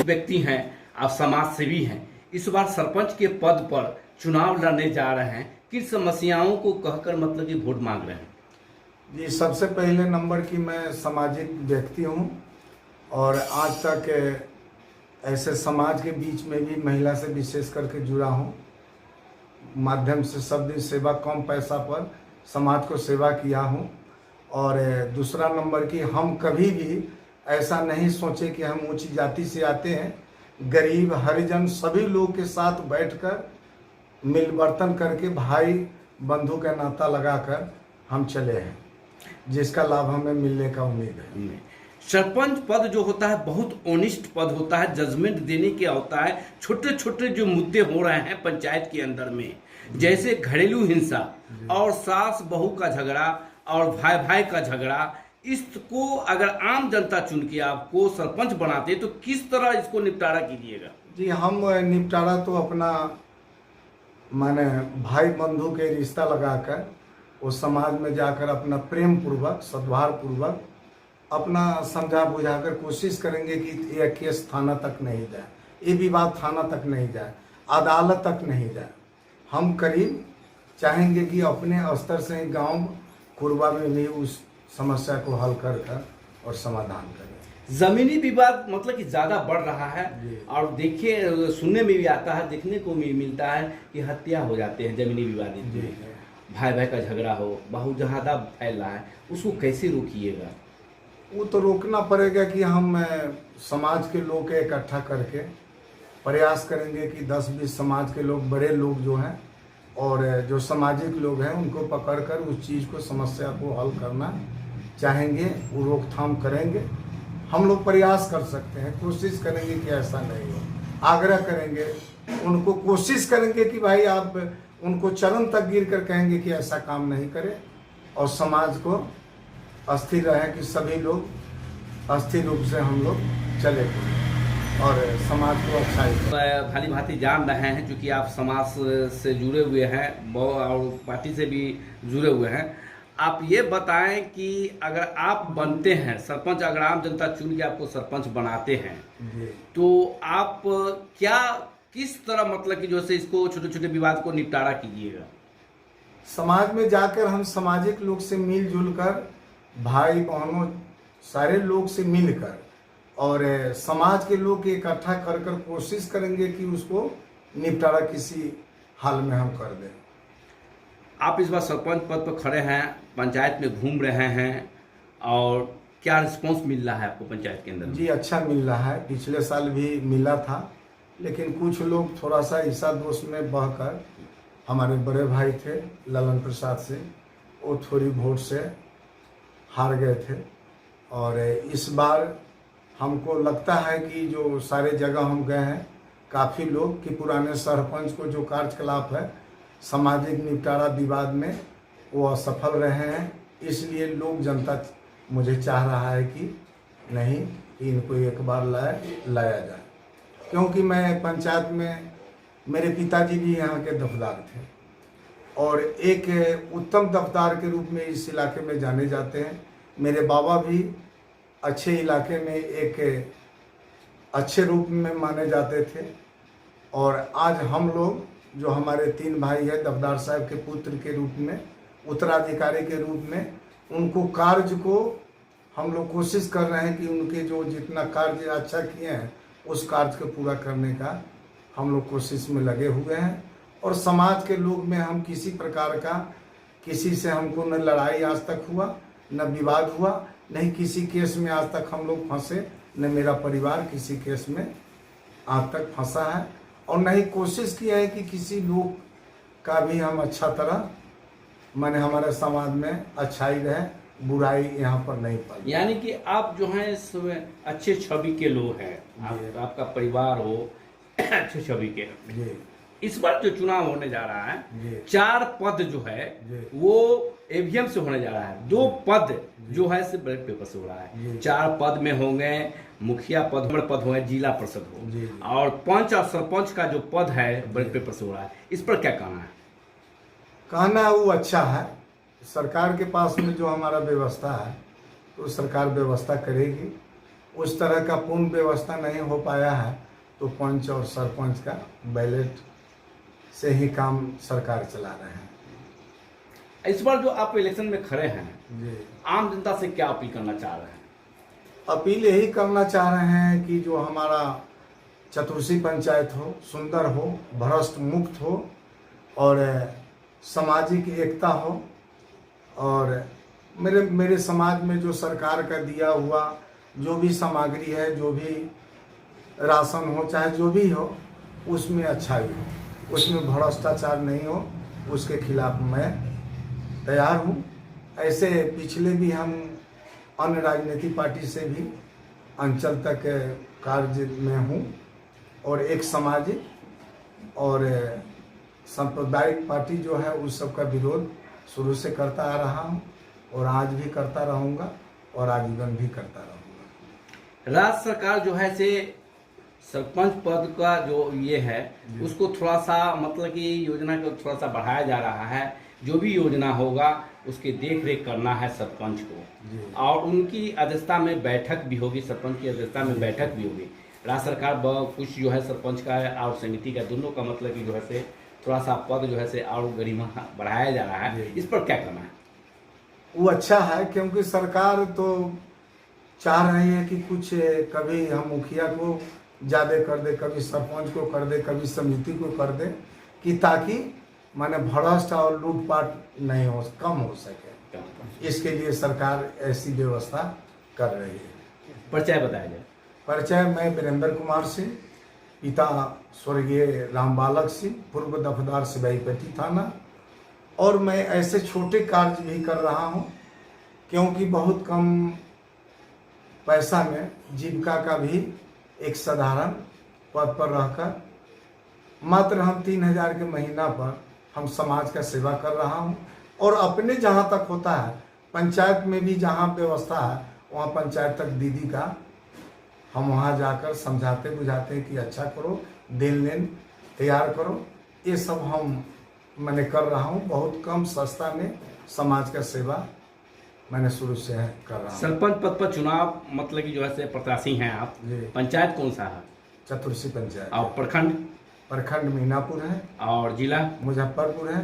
व्यक्ति हैं, आप समाज सेवी हैं, इस बार सरपंच के पद पर चुनाव लड़ने जा रहे हैं, किस समस्याओं को कहकर मतलब कि वोट मांग रहे हैं? जी, सबसे पहले नंबर की मैं सामाजिक व्यक्ति हूँ और आज तक ऐसे समाज के बीच में भी महिला से विशेष करके जुड़ा हूँ। माध्यम से सब दिन सेवा, कम पैसा पर समाज को सेवा किया हूँ। और दूसरा नंबर की हम कभी भी ऐसा नहीं सोचे कि हम ऊंची जाति से आते हैं। गरीब, हरिजन सभी लोग के साथ बैठकर मिल बर्तन करके भाई बंधु का नाता लगाकर हम चले हैं, जिसका लाभ हमें मिलने का उम्मीद है। सरपंच पद जो होता है बहुत ऑनेस्ट पद होता है, जजमेंट देने के होता है। छोटे छोटे जो मुद्दे हो रहे हैं पंचायत के अंदर में, जैसे घरेलू हिंसा और सास बहू का झगड़ा और भाई भाई का झगड़ा, इसको अगर आम जनता चुन के आपको सरपंच बनाते तो किस तरह इसको निपटारा कीजिएगा? जी, हम निपटारा तो अपना माने भाई बंधु के रिश्ता लगाकर वो समाज में जाकर अपना प्रेम पूर्वक, सद्भाव पूर्वक अपना समझा बुझाकर कोशिश करेंगे कि यह केस थाना तक नहीं जाए, ये विवाद थाना तक नहीं जाए, अदालत तक नहीं जाए। हम करीब चाहेंगे कि अपने स्तर से ही गांव कुरबा में भी उस समस्या को हल कर और समाधान करें। जमीनी विवाद मतलब कि ज्यादा बढ़ रहा है और देखिए सुनने में भी आता है, देखने को भी मिलता है कि हत्या हो जाते हैं जमीनी विवाद में। भाई भाई का झगड़ा हो, बहुत ज्यादा फैल रहा है, उसको कैसे रोकिएगा? वो तो रोकना पड़ेगा कि हम समाज के लोग के इकट्ठा करके प्रयास करेंगे कि 10-20 समाज के लोग, बड़े लोग जो हैं और जो सामाजिक लोग हैं, उनको पकड़कर उस चीज़ को, समस्या को हल करना चाहेंगे, वो रोकथाम करेंगे। हम लोग प्रयास कर सकते हैं, कोशिश करेंगे कि ऐसा नहीं हो, आग्रह करेंगे उनको, कोशिश करेंगे कि भाई आप उनको चरण तक गिर कर कहेंगे कि ऐसा काम नहीं करें और समाज को अस्थिर रहे कि सभी लोग अस्थिर रूप से हम लोग चले और समाज को अच्छा ही। भली भांति जान रहे हैं क्योंकि आप समाज से जुड़े हुए हैं और पार्टी से भी जुड़े हुए हैं। आप ये बताएं कि अगर आप बनते हैं सरपंच, अगर आम जनता चुन के आपको सरपंच बनाते हैं तो आप क्या, किस तरह मतलब कि जो से इसको छोटे छोटे विवाद को निपटारा कीजिएगा? समाज में जाकर हम सामाजिक लोग से मिलजुल कर, भाई बहनों सारे लोग से मिलकर और समाज के लोग इकट्ठा कर कर कोशिश करेंगे कि उसको निपटारा किसी हाल में हम कर दें। आप इस बार सरपंच पद पर खड़े हैं, पंचायत में घूम रहे हैं और क्या रिस्पांस मिल रहा है आपको पंचायत के अंदर? जी, अच्छा मिल रहा है। पिछले साल भी मिला था, लेकिन कुछ लोग थोड़ा सा ईसा दोष में बहकर, हमारे बड़े भाई थे ललन प्रसाद से, वो थोड़ी वोट से हार गए थे। और इस बार हमको लगता है कि जो सारे जगह हम गए हैं, काफ़ी लोग कि पुराने सरपंच को जो कार्यकलाप है सामाजिक निपटारा विवाद में, वो असफल रहे हैं। इसलिए लोग, जनता मुझे चाह रहा है कि नहीं, कि इनको एक बार लाया जाए, क्योंकि मैं पंचायत में, मेरे पिताजी भी यहाँ के दफदार थे और एक उत्तम दफदार के रूप में इस इलाके में जाने जाते हैं। मेरे बाबा भी अच्छे इलाके में एक अच्छे रूप में माने जाते थे और आज हम लोग, जो हमारे 3 भाई हैं दफदार साहब के पुत्र के रूप में, उत्तराधिकारी के रूप में, उनको कार्य को हम लोग कोशिश कर रहे हैं कि उनके जो जितना कार्य अच्छा किए हैं उस कार्य को पूरा करने का हम लोग कोशिश में लगे हुए हैं। और समाज के लोग में हम किसी प्रकार का, किसी से हमको न लड़ाई आज तक हुआ, न विवाद हुआ, नहीं किसी केस में आज तक हम लोग फंसे, न मेरा परिवार किसी केस में आज तक फंसा है, और न ही कोशिश की है कि किसी लोग का भी हम अच्छा तरह, माने हमारे समाज में अच्छाई रहे, बुराई यहाँ पर नहीं पाई। यानी कि आप जो हैं अच्छे छवि के लोग हैं, आपका परिवार हो अच्छे छवि के। इस बार जो चुनाव होने जा रहा है, 4 पद जो है वो ईवीएम से होने जा रहा है, 2 पद जो है सिर्फ बैलेट पेपर से हो रहा है। 4 पद में होंगे मुखिया पद होंगे, जिला परिषद हो, और पंच और सरपंच का जो पद है बैलेट पेपर से हो रहा है। इस पर क्या कहना है? कहना वो अच्छा है। सरकार के पास में जो हमारा व्यवस्था है तो सरकार व्यवस्था करेगी उस तरह का पूर्ण व्यवस्था नहीं हो पाया है, तो पंच और सरपंच का बैलेट से ही काम सरकार चला रहे हैं। इस बार जो आप इलेक्शन में खड़े हैं, जी, आम जनता से क्या अपील करना चाह रहे हैं? अपील यही करना चाह रहे हैं कि जो हमारा चतुर्सी पंचायत हो, सुंदर हो, भ्रष्ट मुक्त हो और सामाजिक एकता हो, और मेरे समाज में जो सरकार का दिया हुआ जो भी सामग्री है, जो भी राशन हो, चाहे जो भी हो, उसमें अच्छाई हो, उसमें भ्रष्टाचार नहीं हो, उसके खिलाफ मैं तैयार हूँ। ऐसे पिछले भी हम अन्य राजनीतिक पार्टी से भी अंचल तक कार्य में हूँ, और एक सामाजिक और सांप्रदायिक पार्टी जो है उस सब का विरोध शुरू से करता आ रहा हूँ, और आज भी करता रहूँगा और आजीवन भी करता रहूँगा। राज्य सरकार जो है से सरपंच पद का जो ये है उसको थोड़ा सा मतलब कि योजना को थोड़ा सा बढ़ाया जा रहा है। जो भी योजना होगा उसकी देख रेख करना है सरपंच को, और उनकी अध्यक्षता में बैठक भी होगी, सरपंच की अध्यक्षता में बैठक भी होगी। राज्य सरकार कुछ जो है सरपंच का और समिति का दोनों का मतलब कि जो है से थोड़ा सा पद जो है से और गरिमा बढ़ाया जा रहा है। इस पर क्या करना है? वो अच्छा है, क्योंकि सरकार तो चाह रही है कि कुछ कभी हम मुखिया को ज़्यादा कर दे, कभी सरपंच को कर दे, कभी समिति को कर दे, कि ताकि माने भ्रष्ट और लूटपाट नहीं हो, कम हो सके। इसके लिए सरकार ऐसी व्यवस्था कर रही है। परिचय बताया जाए। परिचय, मैं वीरेंद्र कुमार सिंह, पिता स्वर्गीय रामबालक सिंह, पूर्व दफदार सिपाहीपट्टी थाना, और मैं ऐसे छोटे कार्य भी कर रहा हूं, क्योंकि बहुत कम पैसा में जीविका का भी एक साधारण पद पर रहकर मात्र हम 3000 के महीना पर हम समाज का सेवा कर रहा हूं, और अपने जहां तक होता है पंचायत में भी जहां व्यवस्था है वहां पंचायत तक दीदी का हम वहां जाकर समझाते बुझाते हैं कि अच्छा करो, देन लेन तैयार करो। ये सब मैंने कर रहा हूँ। बहुत कम सस्ता में समाज का सेवा मैंने शुरू से कर रहा हूँ। सरपंच पद पर चुनाव मतलब कि जो है से प्रत्याशी हैं आप। पंचायत कौन सा है? चतुर्सी पंचायत। और प्रखंड? प्रखंड मीनापुर है, और जिला? मुजफ्फरपुर है।